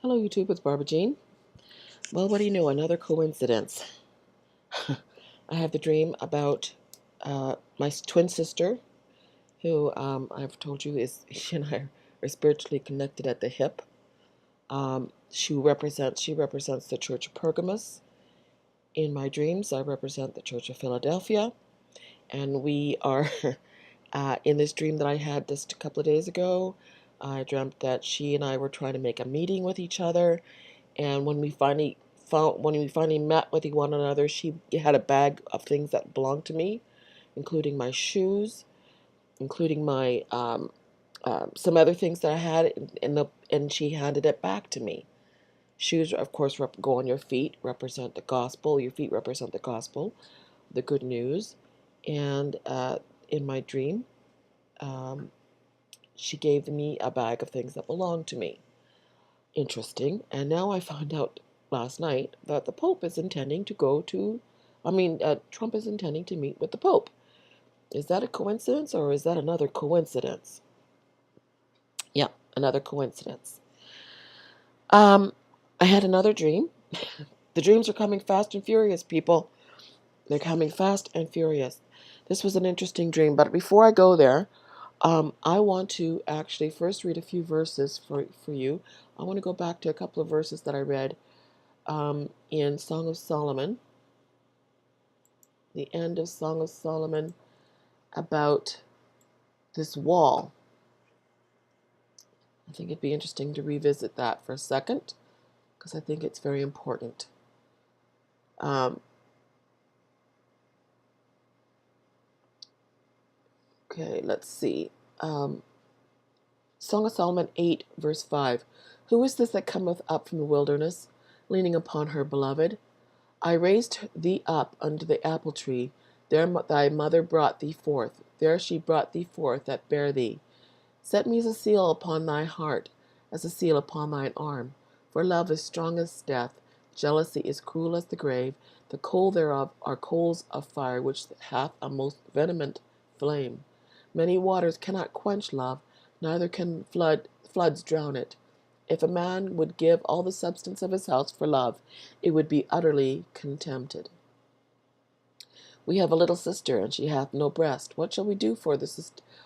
Hello YouTube, it's Barbara Jean. Well, what do you know? Another coincidence. I have the dream about my twin sister, who I've told you she and I are spiritually connected at the hip. She represents the Church of Pergamus. In my dreams, I represent the Church of Philadelphia, and we are in this dream that I had just a couple of days ago. I dreamt that she and I were trying to make a meeting with each other. And when we finally met with one another, she had a bag of things that belonged to me, including my shoes, including my some other things that I had, and she handed it back to me. Shoes, of course, go on your feet, represent the gospel. Your feet represent the gospel, the good news. And in my dream, um, she gave me a bag of things that belonged to me. Interesting. And now I found out last night that the Pope is intending to Trump is intending to meet with the Pope. Is that a coincidence or is that another coincidence? Yeah, another coincidence. Um, I had another dream. The dreams are coming fast and furious, people. They're coming fast and furious. This was an interesting dream, but before I go there, I want to actually first read a few verses for you. I want to go back to a couple of verses that I read in Song of Solomon, the end of Song of Solomon, about this wall. I think it'd be interesting to revisit that for a second, because I think it's very important. Okay, let's see. Song of Solomon 8, verse 5. Who is this that cometh up from the wilderness, leaning upon her beloved? I raised thee up under the apple tree. There thy mother brought thee forth. There she brought thee forth that bare thee. Set me as a seal upon thy heart, as a seal upon thine arm. For love is strong as death, jealousy is cruel as the grave. The coal thereof are coals of fire, which hath a most vehement flame. Many waters cannot quench love, neither can floods drown it. If a man would give all the substance of his house for love, it would be utterly contemned. We have a little sister, and she hath no breast. What shall we do for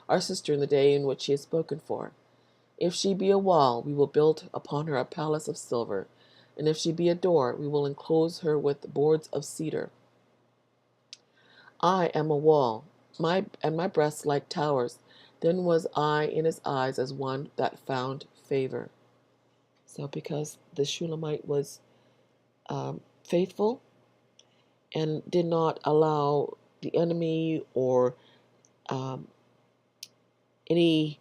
our sister in the day in which she is spoken for? If she be a wall, we will build upon her a palace of silver, and if she be a door, we will enclose her with boards of cedar. I am a wall, and my breasts like towers. Then was I in his eyes as one that found favor. So because the Shulamite was faithful and did not allow the enemy or um, any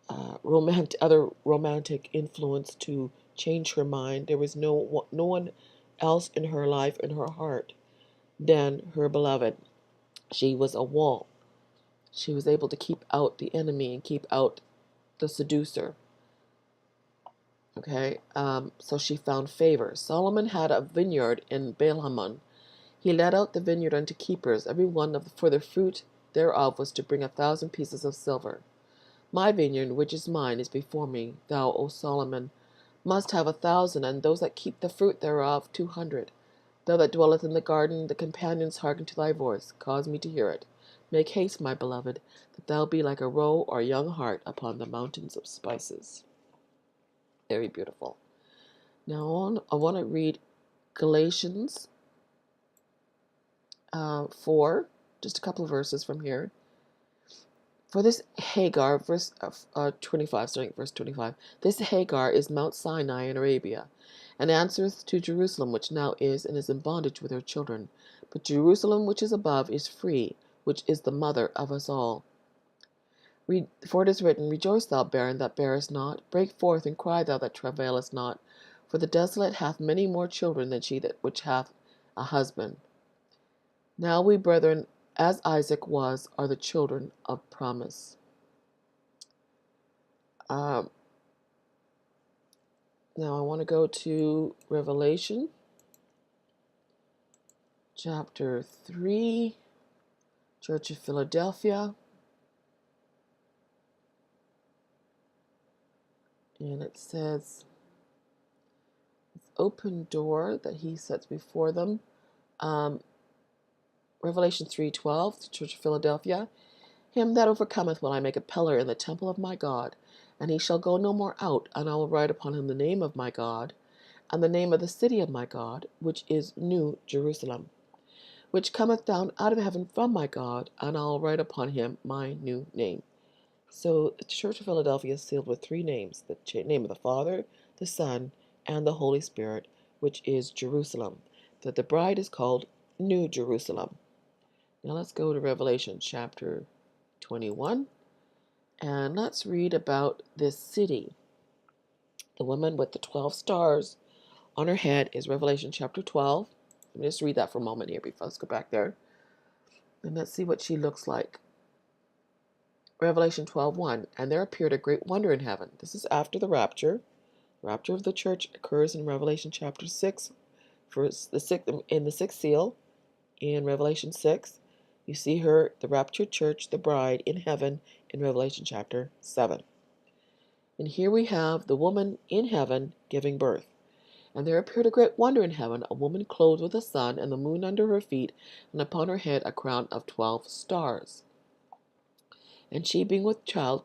other romantic influence to change her mind. There was no one else in her life, in her heart, than her beloved. She was a wall. She was able to keep out the enemy and keep out the seducer. Okay, so she found favor. Solomon had a vineyard in Baalhamon. He let out the vineyard unto keepers, every one for the fruit thereof was to bring 1,000 pieces of silver. My vineyard, which is mine, is before me. Thou, O Solomon, must have 1,000, and those that keep the fruit thereof 200. Thou that dwelleth in the garden, the companions hearken to thy voice. Cause me to hear it. Make haste, my beloved, that thou be like a roe or young hart upon the mountains of spices. Very beautiful. Now I want to read Galatians 4, just a couple of verses from here. For this Hagar, verse 25, starting at verse 25, this Hagar is Mount Sinai in Arabia, and answereth to Jerusalem, which now is, and is in bondage with her children. But Jerusalem, which is above, is free, which is the mother of us all. For it is written, Rejoice, thou barren that bearest not, break forth and cry, thou that travailest not. For the desolate hath many more children than she that which hath a husband. Now we, brethren, as Isaac was, are the children of promise. Now I want to go to Revelation chapter 3, Church of Philadelphia. And it says, open door that he sets before them. Revelation 3:12, the Church of Philadelphia. Him that overcometh will I make a pillar in the temple of my God, and he shall go no more out, and I will write upon him the name of my God, and the name of the city of my God, which is New Jerusalem, which cometh down out of heaven from my God, and I'll write upon him my new name. So the Church of Philadelphia is sealed with three names: the name of the Father, the Son, and the Holy Spirit, which is Jerusalem. That the bride is called New Jerusalem. Now let's go to Revelation chapter 21, and let's read about this city. The woman with the 12 stars on her head is Revelation chapter 12. Let me just read that for a moment here before let's go back there. And let's see what she looks like. Revelation 12:1. And there appeared a great wonder in heaven. This is after the rapture. The rapture of the church occurs in Revelation chapter 6, in the sixth seal, in Revelation 6. You see her, the raptured church, the bride, in heaven in Revelation chapter 7. And here we have the woman in heaven giving birth. And there appeared a great wonder in heaven, a woman clothed with the sun, and the moon under her feet, and upon her head a crown of 12 stars. And she, being with child,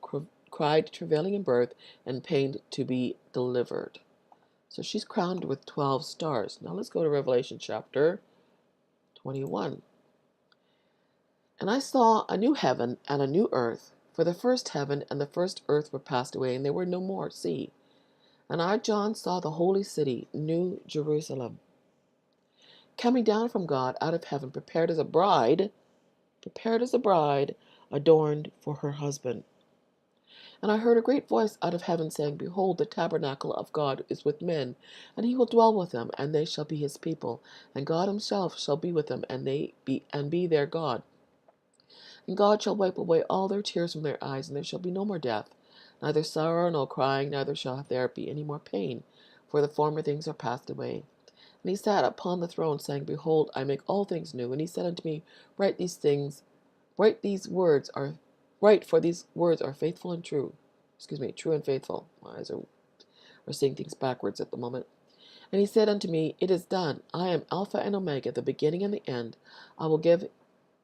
cried, travailing in birth, and pained to be delivered. So she's crowned with 12 stars. Now let's go to Revelation chapter 21. And I saw a new heaven and a new earth, for the first heaven and the first earth were passed away, and there were no more sea. And I, John, saw the holy city, New Jerusalem, coming down from God out of heaven, prepared as a bride, adorned for her husband. And I heard a great voice out of heaven saying, Behold, the tabernacle of God is with men, and he will dwell with them, and they shall be his people, and God himself shall be with them, and be their God. And God shall wipe away all their tears from their eyes, and there shall be no more death, neither sorrow nor crying, neither shall there be any more pain, for the former things are passed away. And he sat upon the throne, saying, Behold, I make all things new. And he said unto me, Write, for these words are faithful and true. True and faithful. My eyes are seeing things backwards at the moment. And he said unto me, It is done. I am Alpha and Omega, the beginning and the end. I will give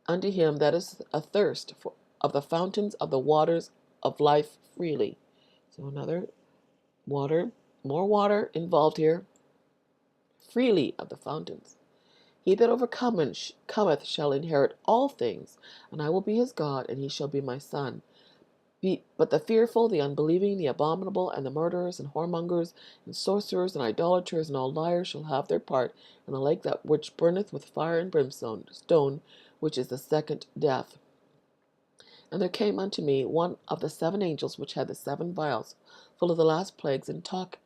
unto him that is athirst of the fountains of the waters of life freely. So another more water involved here. Freely of the fountains. He that cometh shall inherit all things, and I will be his God, and he shall be my son. But the fearful, the unbelieving, the abominable, and the murderers, and whoremongers, and sorcerers, and idolaters, and all liars shall have their part in the lake that which burneth with fire and brimstone, which is the second death. And there came unto me one of the seven angels which had the seven vials, full of the last plagues, and talked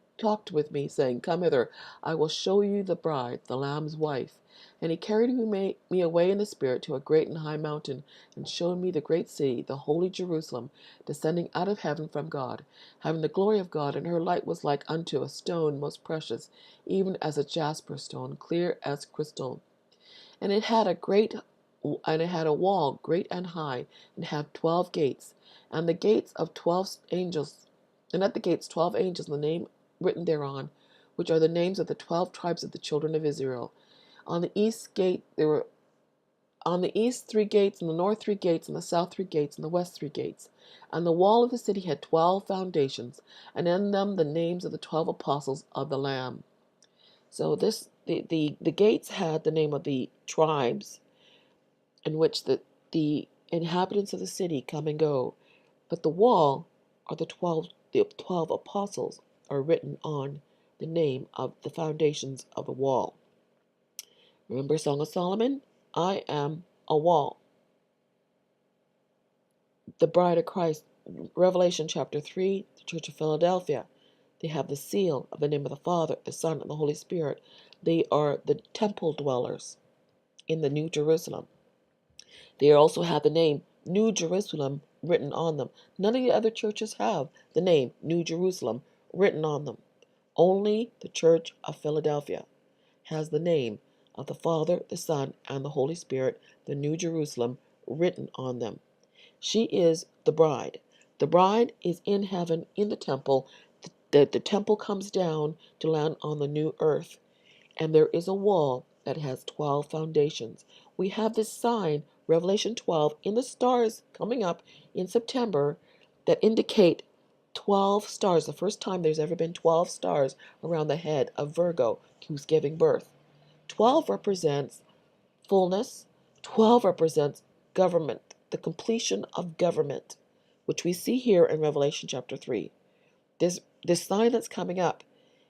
with me, saying, Come hither, I will show you the bride, the Lamb's wife. And he carried me away in the Spirit to a great and high mountain, and showed me the great city, the holy Jerusalem, descending out of heaven from God, having the glory of God, and her light was like unto a stone most precious, even as a jasper stone, clear as crystal. And it had a wall great and high, and had 12 gates, and the gates of 12 angels, and at the gates 12 angels, and the name written thereon, which are the names of the 12 tribes of the children of Israel. On the east 3 gates, and the north 3 gates, and the south 3 gates, and the west 3 gates. And the wall of the city had 12 foundations, and in them the names of the 12 apostles of the Lamb. So the gates had the name of the tribes in which the inhabitants of the city come and go, but the wall are the 12 apostles are written on the name of the foundations of the wall. Remember Song of Solomon? I am a wall. The bride of Christ, Revelation chapter 3, the Church of Philadelphia. They have the seal of the name of the Father, the Son, and the Holy Spirit. They are the temple dwellers in the New Jerusalem. They also have the name New Jerusalem written on them. None of the other churches have the name New Jerusalem written on them. Only the Church of Philadelphia has the name of the Father, the Son, and the Holy Spirit, the New Jerusalem, written on them. She is the bride. The bride is in heaven in the temple. that the temple comes down to land on the new earth, and there is a wall that has 12 foundations. We have this sign, Revelation 12, in the stars coming up in September that indicate 12 stars. The first time there's ever been 12 stars around the head of Virgo, who's giving birth. 12 represents fullness. 12 represents government, the completion of government, which we see here in Revelation chapter 3. This sign that's coming up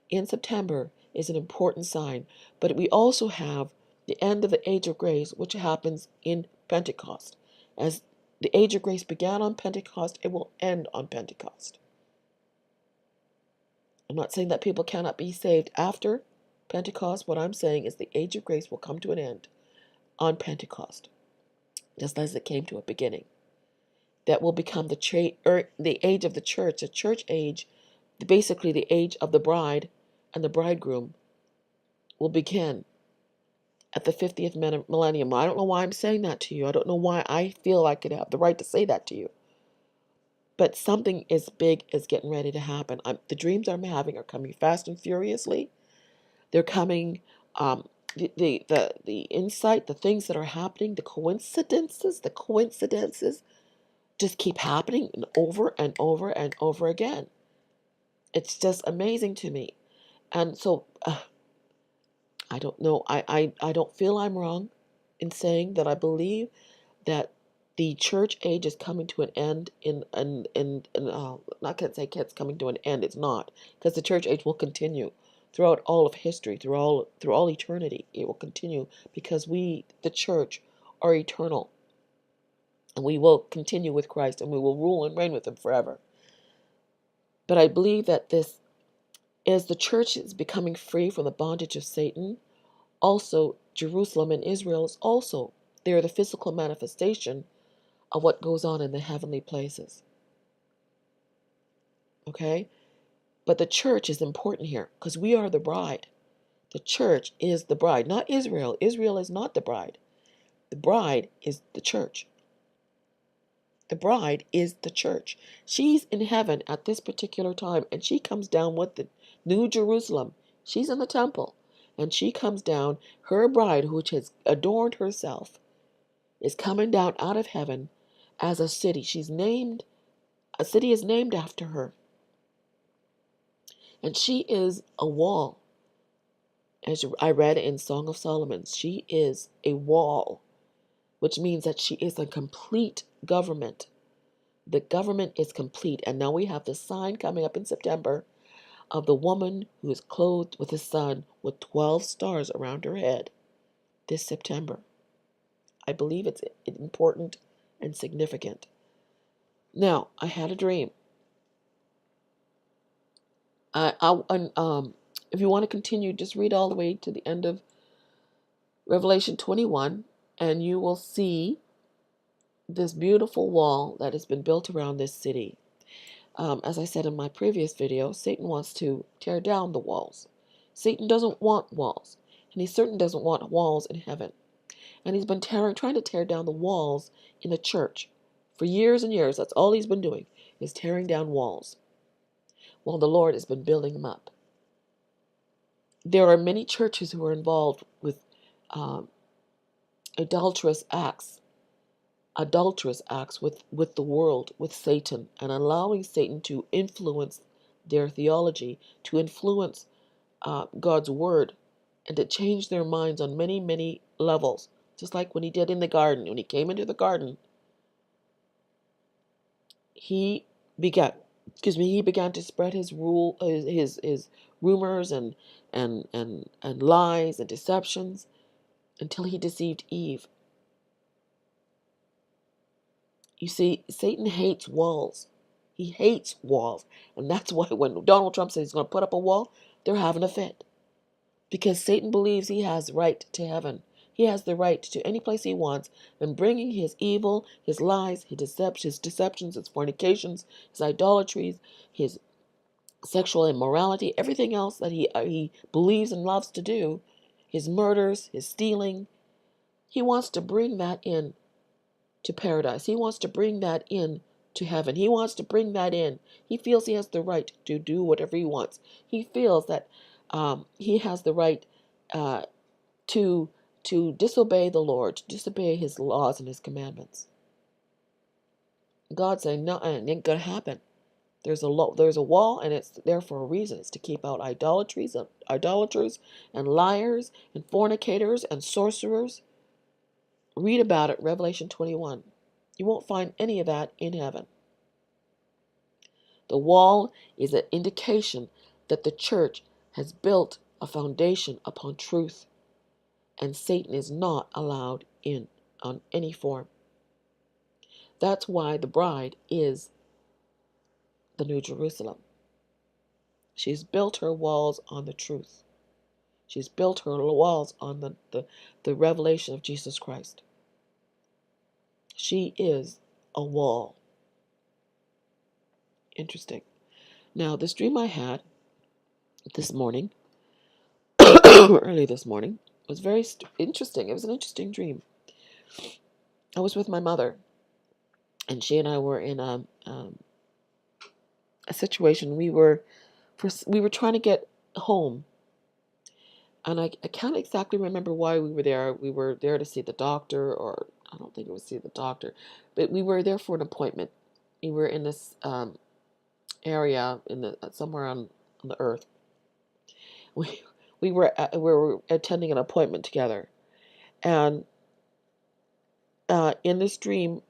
in September is an important sign, but we also have the end of the age of grace, which happens in Pentecost. As the age of grace began on Pentecost, it will end on Pentecost. I'm not saying that people cannot be saved after Pentecost. What I'm saying is the age of grace will come to an end on Pentecost, just as it came to a beginning. That will become the age of the church age, basically the age of the bride and the bridegroom will begin at the 50th millennium. I don't know why I'm saying that to you. I don't know why I feel I could have the right to say that to you. But something as big is getting ready to happen. The dreams I'm having are coming fast and furiously. They're coming, the insight, the things that are happening, the coincidences just keep happening and over and over and over again. It's just amazing to me. And so, I don't know. I don't feel I'm wrong in saying that I believe that the church age is coming to an end not going to say it's coming to an end. It's not, because the church age will continue throughout all of history, through all eternity. It will continue because we, the church, are eternal, and we will continue with Christ, and we will rule and reign with Him forever. But I believe that this, as the church is becoming free from the bondage of Satan, also Jerusalem and Israel is also, they are the physical manifestation of what goes on in the heavenly places. Okay? But the church is important here because we are the bride. The church is the bride, not Israel. Israel is not the bride. The bride is the church. The bride is the church. She's in heaven at this particular time, and she comes down with the New Jerusalem. She's in the temple, and she comes down. Her bride, which has adorned herself, is coming down out of heaven as a city. A city is named after her. And she is a wall. As I read in Song of Solomon, she is a wall, which means that she is a complete government. The government is complete. And now we have the sign coming up in September of the woman who is clothed with the sun with 12 stars around her head this September. I believe it's important and significant. Now, I had a dream. If you want to continue, just read all the way to the end of Revelation 21, and you will see this beautiful wall that has been built around this city. As I said in my previous video, Satan wants to tear down the walls. Satan doesn't want walls, and he certainly doesn't want walls in heaven. And he's been trying to tear down the walls in the church for years and years. That's all he's been doing, is tearing down walls, while the Lord has been building them up. There are many churches who are involved with adulterous acts with the world, with Satan, and allowing Satan to influence their theology, to influence God's word, and to change their minds on many, many levels. Just like when he did in the garden. When he came into the garden, he began to spread his rumors and lies and deceptions until he deceived Eve. You see, Satan hates walls. He hates walls. And that's why when Donald Trump says he's going to put up a wall, they're having a fit. Because Satan believes he has right to heaven. He has the right to any place he wants, and bringing his evil, his lies, his deceptions, his fornications, his idolatries, his sexual immorality, everything else that he believes and loves to do, his murders, his stealing. He wants to bring that in to paradise. He wants to bring that in to heaven. He wants to bring that in. He feels he has the right to do whatever he wants. He feels that he has the right uh, to disobey the Lord, to disobey his laws and his commandments. God saying, no, it ain't gonna happen. There's a wall, and it's there for a reason. It's to keep out idolaters and liars and fornicators and sorcerers. Read about it, Revelation 21. You won't find any of that in heaven. The wall is an indication that the church has built a foundation upon truth, and Satan is not allowed in on any form. That's why the bride is the New Jerusalem. She's built her walls on the truth. She's built her walls on the revelation of Jesus Christ. She is a wall. Interesting. Now, this dream I had this morning, early this morning, was very interesting. It was an interesting dream. I was with my mother, and she and I were in a situation. We were trying to get home, and I can't exactly remember why we were there. We were there to see the doctor, or I don't think it was see the doctor, but we were there for an appointment. We were in this area in the somewhere on the earth. We were attending an appointment together, and in this dream,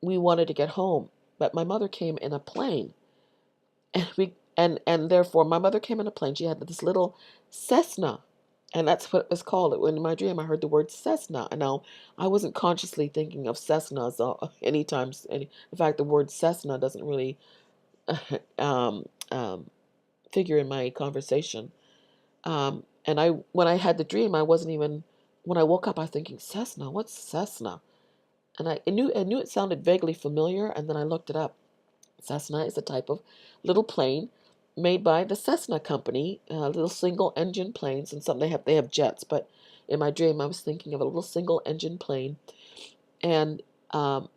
we wanted to get home, but my mother came in a plane, and therefore my mother came in a plane. She had this little Cessna, and that's what it was called. In my dream, I heard the word Cessna, and now I wasn't consciously thinking of Cessnas anytime. In fact, the word Cessna doesn't really um, um, figure in my conversation. And when I had the dream, I wasn't even, when I woke up, I was thinking, Cessna, what's Cessna? And I knew it sounded vaguely familiar, and then I looked it up. Cessna is a type of little plane made by the Cessna company, little single engine planes, and some they have jets, but in my dream I was thinking of a little single engine plane, and I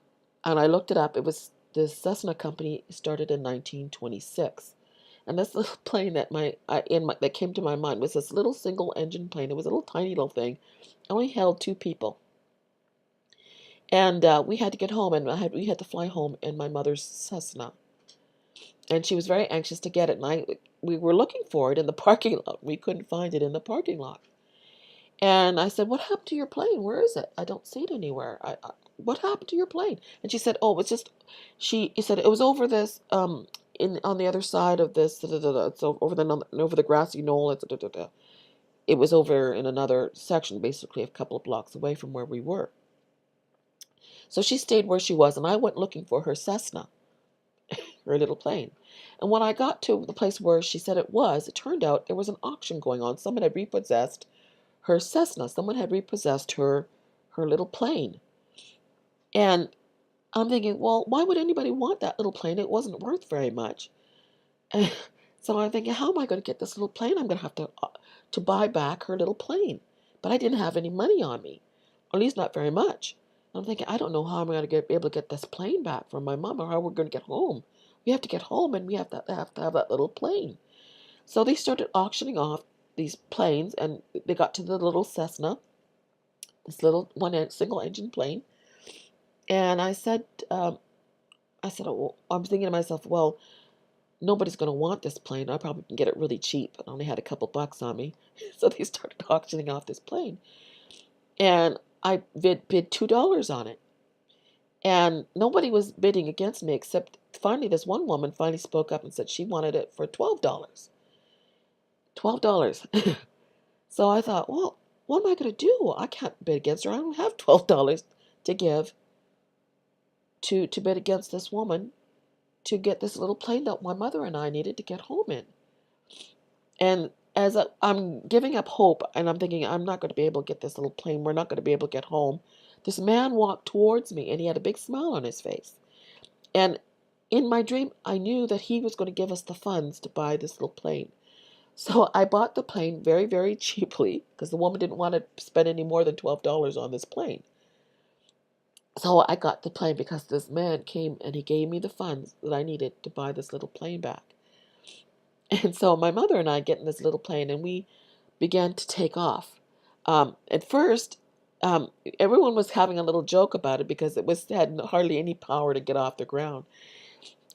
looked it up. It was the Cessna company started in 1926. And this little plane that came to my mind was this little single engine plane. It was a little tiny little thing. It only held two people. And we had to get home, and we had to fly home in my mother's Cessna. And she was very anxious to get it, and we were looking for it in the parking lot. We couldn't find it in the parking lot. And I said, "What happened to your plane? Where is it? I don't see it anywhere. What happened to your plane?" And she said, "Oh, it's just," she said, "it was over this on the other side of this, so over the grassy knoll. It was over in another section, basically a couple of blocks away from where we were." So she stayed where she was, and I went looking for her Cessna, her little plane. And when I got to the place where she said it turned out there was an auction going on. Someone had repossessed her Cessna. Someone had repossessed her little plane. And I'm thinking, well, why would anybody want that little plane? It wasn't worth very much. And so I'm thinking, how am I going to get this little plane? I'm going to have to buy back her little plane. But I didn't have any money on me, or at least not very much. I'm thinking, I don't know how I'm going to be able to get this plane back from my mom, or how we're going to get home. We have to get home, and we have to have that little plane. So they started auctioning off these planes, and they got to the little Cessna, this little single engine plane. And I said, oh, I'm thinking to myself, well, nobody's going to want this plane. I probably can get it really cheap. I only had a couple bucks on me. So they started auctioning off this plane. And I bid $2 on it. And nobody was bidding against me, except finally this one woman finally spoke up and said she wanted it for $12. $12. So I thought, well, what am I going to do? I can't bid against her. I don't have $12 to give to bid against this woman to get this little plane that my mother and I needed to get home in. And as I'm giving up hope, and I'm thinking, I'm not going to be able to get this little plane. We're not going to be able to get home. This man walked towards me, and he had a big smile on his face. And in my dream, I knew that he was going to give us the funds to buy this little plane. So I bought the plane very, very cheaply, because the woman didn't want to spend any more than $12 on this plane. So I got the plane because this man came and he gave me the funds that I needed to buy this little plane back. And so my mother and I get in this little plane and we began to take off. At first, um, everyone was having a little joke about it because it had hardly any power to get off the ground.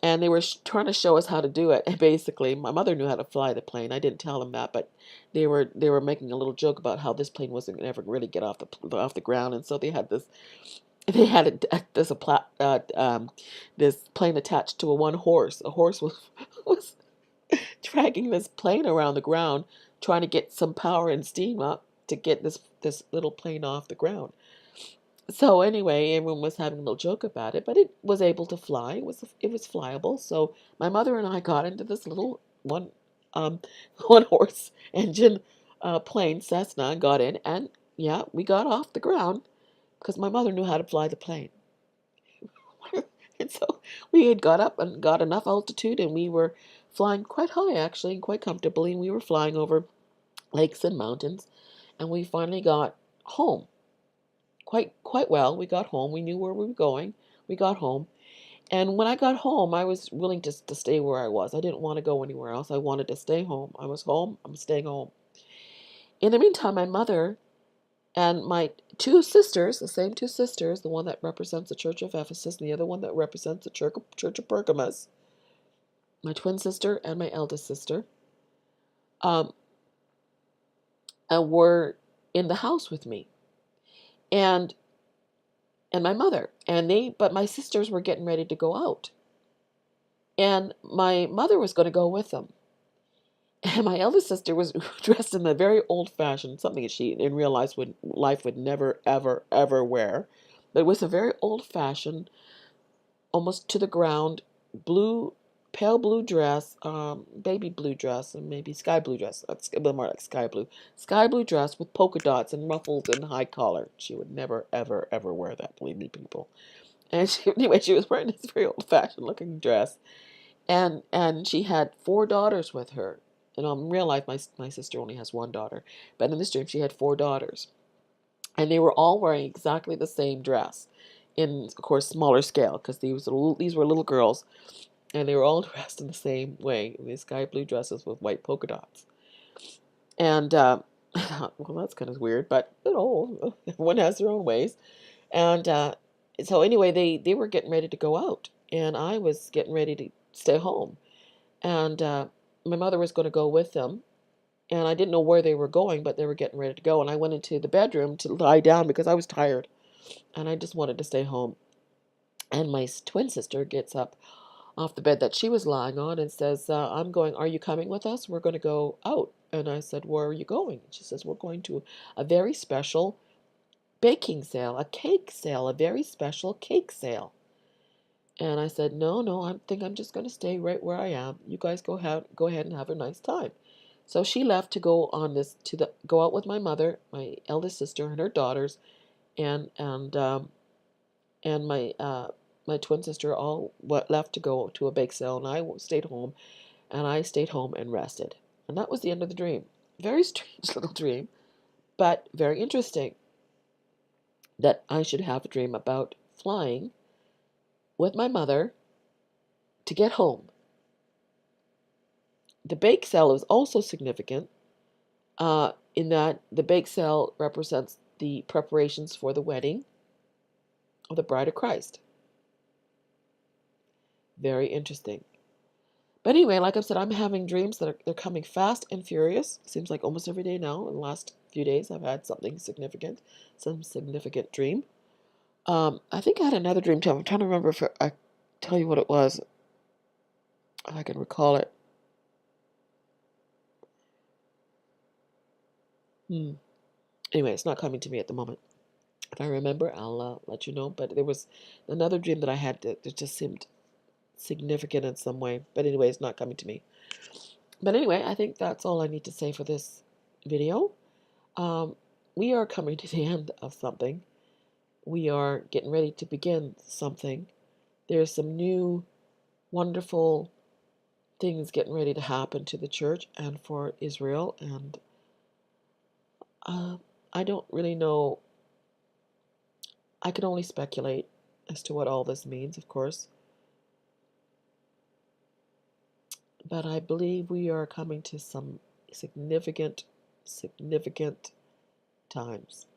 And they were trying to show us how to do it. And basically, my mother knew how to fly the plane. I didn't tell them that, but they were making a little joke about how this plane wasn't going to ever really get off the ground. And so they had this plane attached to one horse. A horse was was dragging this plane around the ground, trying to get some power and steam up to get this little plane off the ground. So anyway, everyone was having a little joke about it, but it was able to fly. It was flyable. So my mother and I got into this little um one horse engine plane Cessna and got in, and yeah, we got off the ground because my mother knew how to fly the plane. And so we had got up and got enough altitude, and we were flying quite high actually, and quite comfortably. And we were flying over lakes and mountains, and we finally got home. Quite well. We got home. We knew where we were going. We got home. And when I got home, I was willing to stay where I was. I didn't want to go anywhere else. I wanted to stay home. I was home. I'm staying home. In the meantime, my mother and my two sisters, the same two sisters, the one that represents the Church of Ephesus and the other one that represents the Church of Pergamos, my twin sister and my eldest sister, um, and were in the house with me. And my mother, but my sisters were getting ready to go out, and my mother was going to go with them, and my eldest sister was dressed in the very old-fashioned, something that she in real life would never ever wear, but it was a very old-fashioned, almost to the ground, blue, pale blue dress, baby blue dress, and maybe sky blue dress. That's a bit more like sky blue dress with polka dots and ruffles and high collar. She would never ever wear that, believe me, people. And anyway, she was wearing this very old-fashioned looking dress, and she had four daughters with her. And in real life, my sister only has one daughter, but in this dream, she had four daughters, and they were all wearing exactly the same dress, in of course smaller scale, because these were little girls, and they were all dressed in the same way, in these sky blue dresses with white polka dots. And I thought, well, that's kind of weird, but everyone has their own ways. And so anyway, they were getting ready to go out, and I was getting ready to stay home. And my mother was going to go with them, and I didn't know where they were going, but they were getting ready to go. And I went into the bedroom to lie down because I was tired, and I just wanted to stay home. And my twin sister gets up off the bed that she was lying on and says, "I'm going. Are you coming with us? We're going to go out." And I said, "Where are you going?" She says, "We're going to a very special baking sale, a cake sale, a very special cake sale." And I said, "No, no, I think I'm just going to stay right where I am. You guys go ahead and have a nice time." So she left to go on this to the go out with my mother, my eldest sister, and her daughters, and my twin sister all left to go to a bake sale, and I stayed home, and I stayed home and rested. And that was the end of the dream. Very strange little dream, but very interesting that I should have a dream about flying with my mother to get home. The bake sale is also significant in that the bake sale represents the preparations for the wedding of the bride of Christ. Very interesting. But anyway, like I said, I'm having dreams that they're coming fast and furious. Seems like almost every day now. In the last few days, I've had some significant dream. I think I had another dream too. I'm trying to remember if I tell you what it was, if I can recall it. Anyway, it's not coming to me at the moment. If I remember, I'll let you know. But there was another dream that I had that just seemed significant in some way. But anyway, it's not coming to me. But anyway, I think that's all I need to say for this video. We are coming to the end of something. We are getting ready to begin something. There's some new, wonderful things getting ready to happen to the church and for Israel. And I don't really know. I can only speculate as to what all this means, of course. But I believe we are coming to some significant times,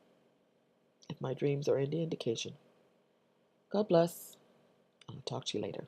if my dreams are any indication. God bless. I'll talk to you later.